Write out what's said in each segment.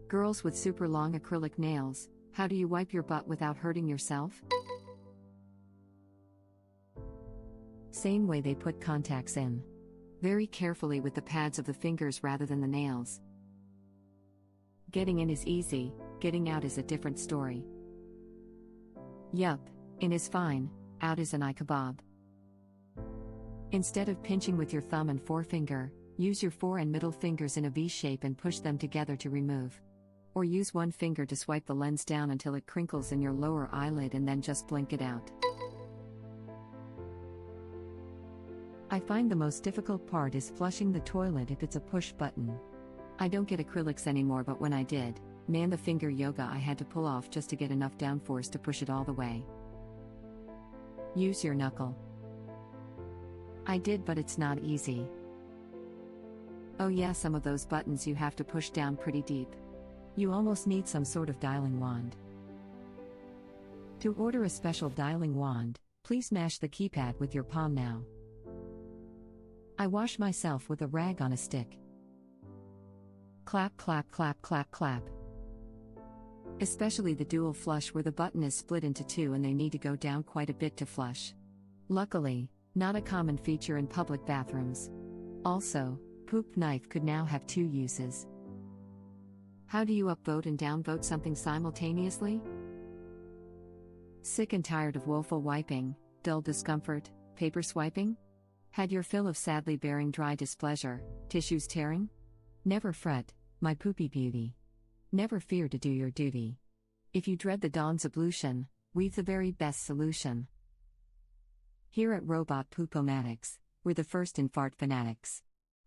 Girls with super long acrylic nails, how do you wipe your butt without hurting yourself? Same way they put contacts in. Very carefully with the pads of the fingers rather than the nails. Getting in is easy, getting out is a different story. Yup, in is fine, out is an eye kebab. Instead of pinching with your thumb and forefinger, use your fore and middle fingers in a V shape and push them together to remove. Or use one finger to swipe the lens down until it crinkles in your lower eyelid and then just blink it out. I find the most difficult part is flushing the toilet if it's a push button. I don't get acrylics anymore, but when I did, man, the finger yoga I had to pull off just to get enough downforce to push it all the way. Use your knuckle. I did, but it's not easy. Oh yeah, some of those buttons you have to push down pretty deep. You almost need some sort of dialing wand. To order a special dialing wand, please mash the keypad with your palm now. I wash myself with a rag on a stick. Clap, clap, clap, clap, clap. Especially the dual flush where the button is split into two and they need to go down quite a bit to flush. Luckily, not a common feature in public bathrooms. Also, poop knife could now have two uses. How do you upvote and downvote something simultaneously? Sick and tired of woeful wiping, dull discomfort, paper swiping? Had your fill of sadly bearing dry displeasure, tissues tearing? Never fret, my poopy beauty. Never fear to do your duty. If you dread the dawn's ablution, we've the very best solution. Here at Robot Poop-O-Matics, we're the first in fart fanatics.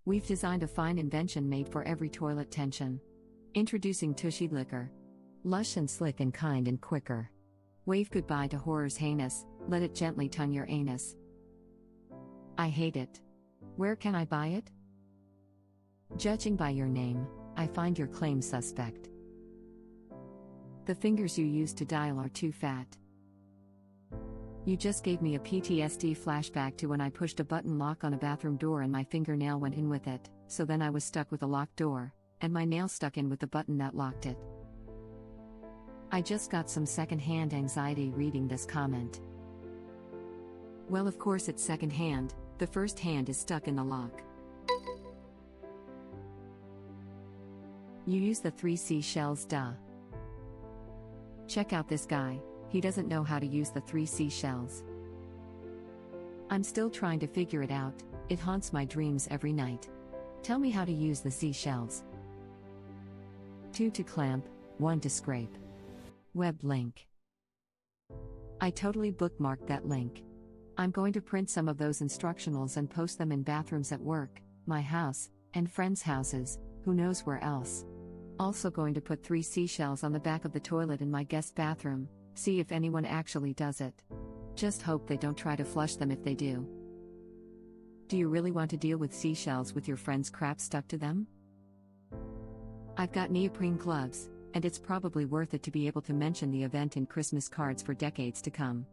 We've designed a fine invention made for every toilet tension. Introducing Tushy Liquor. Lush and slick and kind and quicker. Wave goodbye to horrors heinous, let it gently tongue your anus. I hate it. Where can I buy it? Judging by your name, I find your claim suspect. The fingers you use to dial are too fat. You just gave me a PTSD flashback to when I pushed a button lock on a bathroom door and my fingernail went in with it, so then I was stuck with a locked door, and my nail stuck in with the button that locked it. I just got some second-hand anxiety reading this comment. Well, of course it's second-hand, the first hand is stuck in the lock. You use the 3 seashells, duh. Check out this guy, he doesn't know how to use the 3 seashells. I'm still trying to figure it out, it haunts my dreams every night. Tell me how to use the seashells. 2 to clamp, 1 to scrape. Web link. I totally bookmarked that link. I'm going to print some of those instructionals and post them in bathrooms at work, my house, and friends' houses, who knows where else. Also going to put 3 seashells on the back of the toilet in my guest bathroom, see if anyone actually does it. Just hope they don't try to flush them if they do. Do you really want to deal with seashells with your friend's crap stuck to them? I've got neoprene gloves, and it's probably worth it to be able to mention the event in Christmas cards for decades to come.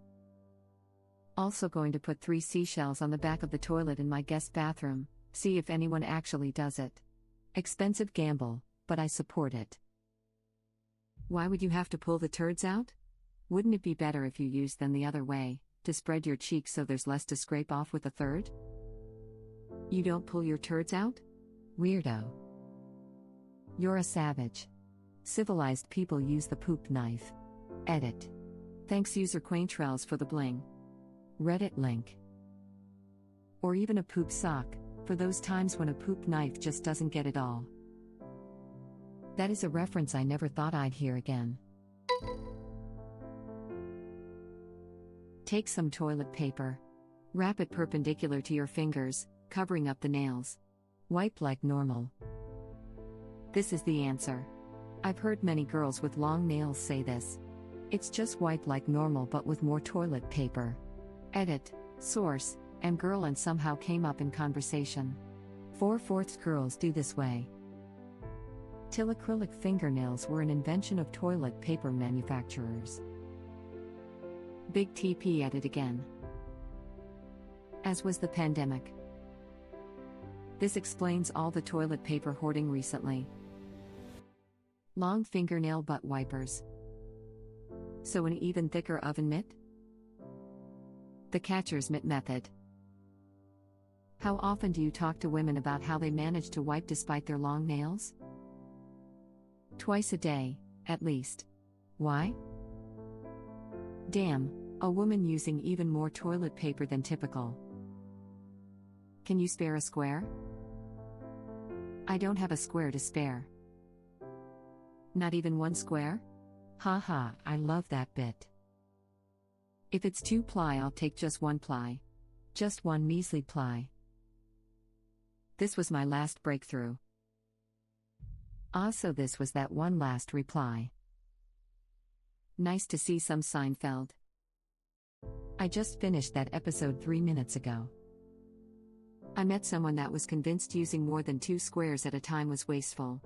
Also going to put 3 seashells on the back of the toilet in my guest bathroom, see if anyone actually does it. Expensive gamble, but I support it. Why would you have to pull the turds out? Wouldn't it be better if you used them the other way, to spread your cheeks so there's less to scrape off with a third? You don't pull your turds out? Weirdo. You're a savage. Civilized people use the poop knife. Edit. Thanks user Quaintrells for the bling. Reddit link. Or even a poop sock, for those times when a poop knife just doesn't get it all. That is a reference I never thought I'd hear again. Take some toilet paper. Wrap it perpendicular to your fingers, covering up the nails. Wipe like normal. This is the answer. I've heard many girls with long nails say this. It's just wipe like normal but with more toilet paper. Edit, source, and girl, and somehow came up in conversation. 4/4 girls do this way. Till acrylic fingernails were an invention of toilet paper manufacturers. Big TP at it again. As was the pandemic. This explains all the toilet paper hoarding recently. Long fingernail butt wipers. So an even thicker oven mitt? The catcher's mitt method. How often do you talk to women about how they manage to wipe despite their long nails? Twice a day, at least. Why? Damn, a woman using even more toilet paper than typical. Can you spare a square? I don't have a square to spare. Not even one square? Haha, I love that bit. If it's 2-ply, I'll take just 1-ply. Just one measly ply. This was my last breakthrough. So this was that one last reply. Nice to see some Seinfeld. I just finished that episode 3 minutes ago. I met someone that was convinced using more than 2 squares at a time was wasteful.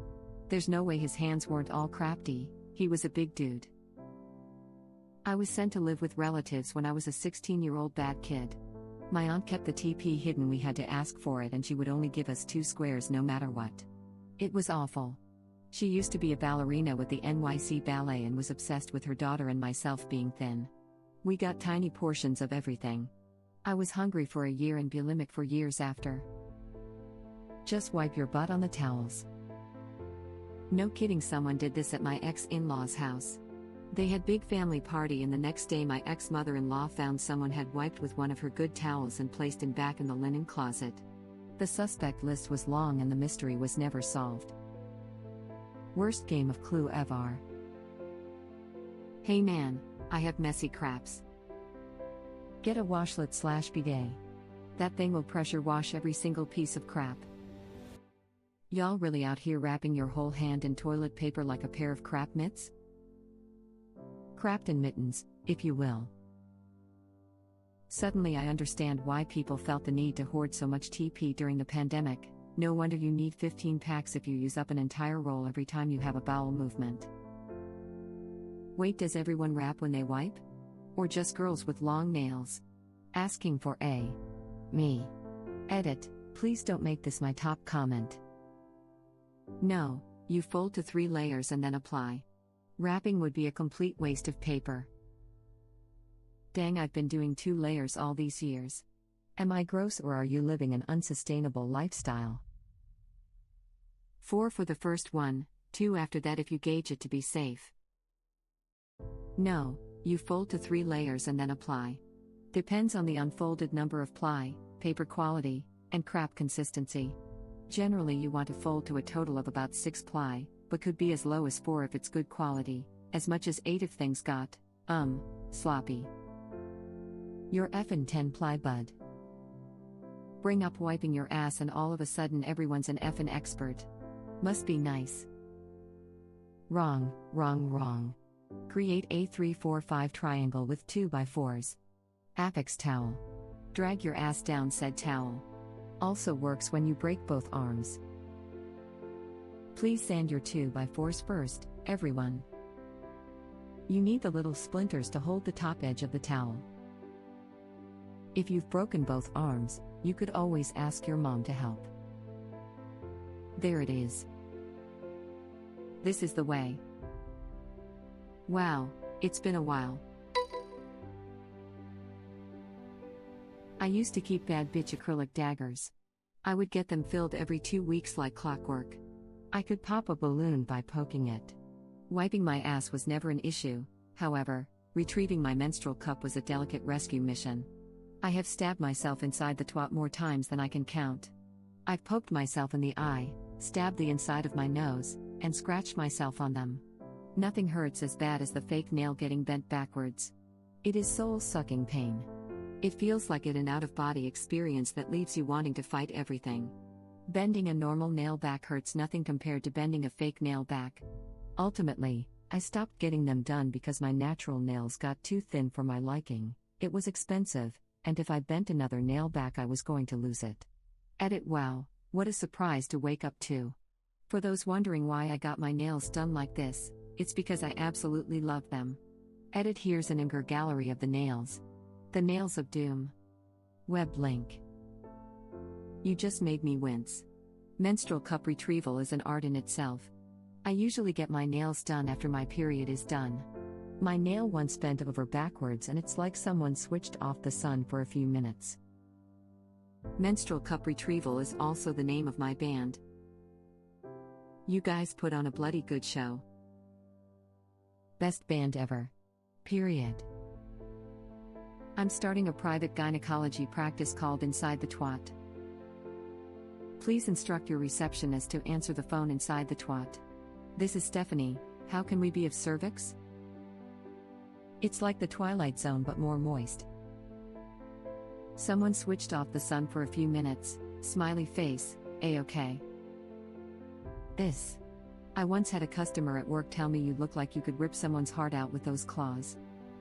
There's no way his hands weren't all crafty, he was a big dude. I was sent to live with relatives when I was a 16-year-old bad kid. My aunt kept the TP hidden, we had to ask for it, and she would only give us 2 squares no matter what. It was awful. She used to be a ballerina with the NYC Ballet and was obsessed with her daughter and myself being thin. We got tiny portions of everything. I was hungry for a year and bulimic for years after. Just wipe your butt on the towels. No kidding, someone did this at my ex-in-law's house. They had big family party, and the next day my ex-mother-in-law found someone had wiped with one of her good towels and placed him back in the linen closet. The suspect list was long and the mystery was never solved. Worst game of Clue ever. Hey man, I have messy craps. Get a washlet/bidet. That thing will pressure wash every single piece of crap. Y'all really out here wrapping your whole hand in toilet paper like a pair of crap mitts? Crapton mittens, if you will. Suddenly I understand why people felt the need to hoard so much TP during the pandemic. No wonder you need 15 packs if you use up an entire roll every time you have a bowel movement. Wait, does everyone wrap when they wipe? Or just girls with long nails? Asking for a me. Edit, please don't make this my top comment. No, you fold to 3 layers and then apply. Wrapping would be a complete waste of paper. Dang, I've been doing 2 layers all these years. Am I gross, or are you living an unsustainable lifestyle? 4 for the first one, 2 after that if you gauge it to be safe. No, you fold to 3 layers and then apply. Depends on the unfolded number of ply, paper quality, and crap consistency. Generally you want to fold to a total of about 6 ply, but could be as low as 4 if it's good quality, as much as 8 if things got, sloppy. You're effin' 10 ply bud. Bring up wiping your ass and all of a sudden everyone's an effin' expert. Must be nice. Wrong, wrong, wrong. Create a 3-4-5 triangle with 2x4s. Apex towel. Drag your ass down said towel. Also works when you break both arms. Please sand your 2x4s first, everyone. You need the little splinters to hold the top edge of the towel. If you've broken both arms, you could always ask your mom to help. There it is. This is the way. Wow, it's been a while. I used to keep bad bitch acrylic daggers. I would get them filled every 2 weeks like clockwork. I could pop a balloon by poking it. Wiping my ass was never an issue, however, retrieving my menstrual cup was a delicate rescue mission. I have stabbed myself inside the twat more times than I can count. I've poked myself in the eye, stabbed the inside of my nose, and scratched myself on them. Nothing hurts as bad as the fake nail getting bent backwards. It is soul-sucking pain. It feels like an out-of-body experience that leaves you wanting to fight everything. Bending a normal nail back hurts nothing compared to bending a fake nail back. Ultimately, I stopped getting them done because my natural nails got too thin for my liking. It was expensive, and if I bent another nail back I was going to lose it. Edit. Wow, what a surprise to wake up to. For those wondering why I got my nails done like this, it's because I absolutely love them. Edit. Here's an Imgur gallery of the nails. The nails of doom. Web link. You just made me wince. Menstrual cup retrieval is an art in itself. I usually get my nails done after my period is done. My nail once bent over backwards and it's like someone switched off the sun for a few minutes. Menstrual cup retrieval is also the name of my band. You guys put on a bloody good show. Best band ever. Period. I'm starting a private gynecology practice called Inside the Twat. Please instruct your receptionist to answer the phone inside the twat. This is Stephanie, how can we be of cervix? It's like the Twilight Zone but more moist. Someone switched off the sun for a few minutes, smiley face, A-okay. This. I once had a customer at work tell me you look like you could rip someone's heart out with those claws.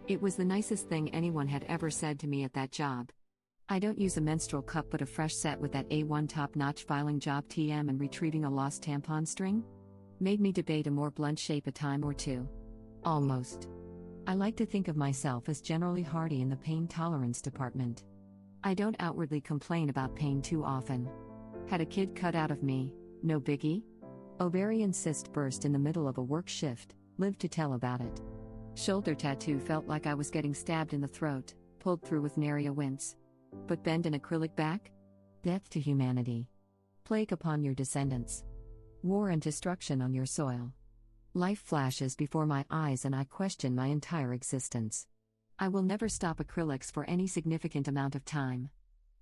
It was the nicest thing anyone had ever said to me at that job. I don't use a menstrual cup but a fresh set with that A1 top-notch filing job TM and retrieving a lost tampon string? Made me debate a more blunt shape a time or two. Almost. I like to think of myself as generally hardy in the pain tolerance department. I don't outwardly complain about pain too often. Had a kid cut out of me, no biggie? Ovarian cyst burst in the middle of a work shift, lived to tell about it. Shoulder tattoo felt like I was getting stabbed in the throat, pulled through with nary a wince. But bend an acrylic back? Death to humanity. Plague upon your descendants. War and destruction on your soil. Life flashes before my eyes and I question my entire existence. I will never stop acrylics for any significant amount of time.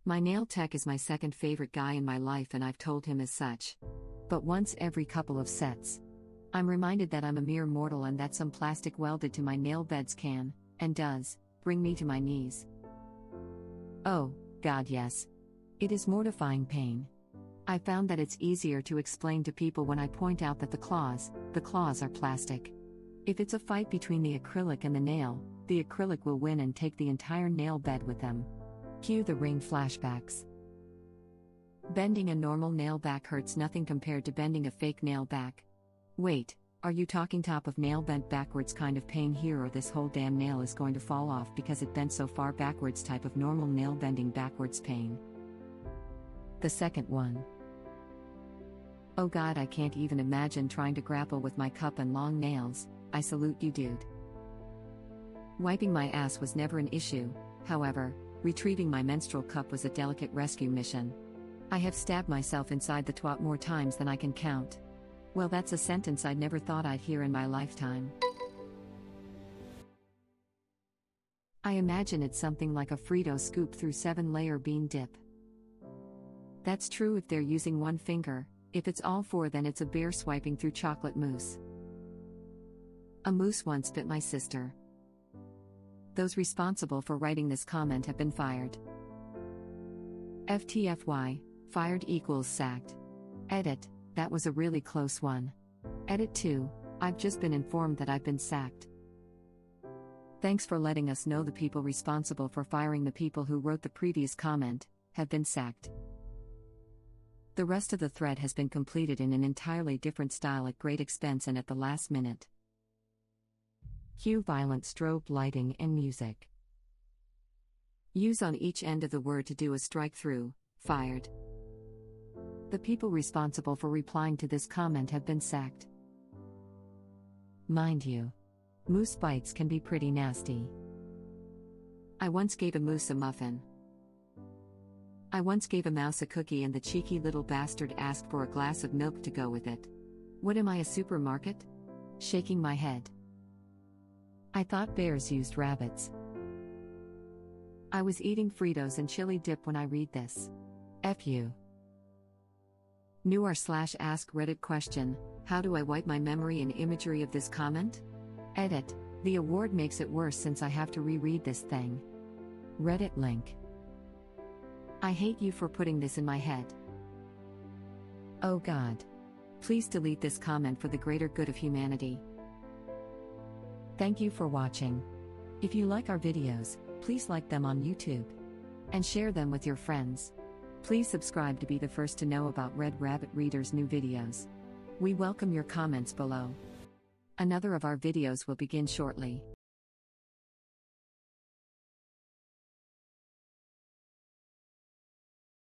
My nail tech is my second favorite guy in my life and I've told him as such. But once every couple of sets, I'm reminded that I'm a mere mortal and that some plastic welded to my nail beds can, and does, bring me to my knees. Oh, God, yes. It is mortifying pain. I found that it's easier to explain to people when I point out that the claws are plastic. If it's a fight between the acrylic and the acrylic will win and take the entire nail bed with them. Cue the Ring flashbacks. Bending a normal nail back hurts nothing compared to bending a fake nail back. Wait, are you talking top of nail bent backwards kind of pain here or this whole damn nail is going to fall off because it bent so far backwards type of normal nail bending backwards pain? The second one. Oh God, I can't even imagine trying to grapple with my cup and long nails. I salute you, dude. Wiping my ass was never an issue, however, retrieving my menstrual cup was a delicate rescue mission. I have stabbed myself inside the twat more times than I can count. Well, that's a sentence I never thought I'd hear in my lifetime. I imagine it's something like a Frito scoop through 7-layer bean dip. That's true if they're using one finger, if it's all four then it's a bear swiping through chocolate mousse. A moose once bit my sister. Those responsible for writing this comment have been fired. FTFY, fired equals sacked. Edit. That was a really close one. Edit 2, I've just been informed that I've been sacked. Thanks for letting us know the people responsible for firing the people who wrote the previous comment have been sacked. The rest of the thread has been completed in an entirely different style at great expense and at the last minute. Cue violent strobe lighting and music. Use on each end of the word to do a strike through, fired. The people responsible for replying to this comment have been sacked. Mind you, moose bites can be pretty nasty. I once gave a moose a muffin. I once gave a mouse a cookie and the cheeky little bastard asked for a glass of milk to go with it. What am I, a supermarket? Shaking my head. I thought bears used rabbits. I was eating Fritos and chili dip when I read this. F you. New r/AskReddit question, how do I wipe my memory and imagery of this comment? Edit, the award makes it worse since I have to reread this thing. Reddit link. I hate you for putting this in my head. Oh God. Please delete this comment for the greater good of humanity. Thank you for watching. If you like our videos, please like them on YouTube. And share them with your friends. Please subscribe to be the first to know about Red Rabbit Reader's new videos. We welcome your comments below. Another of our videos will begin shortly.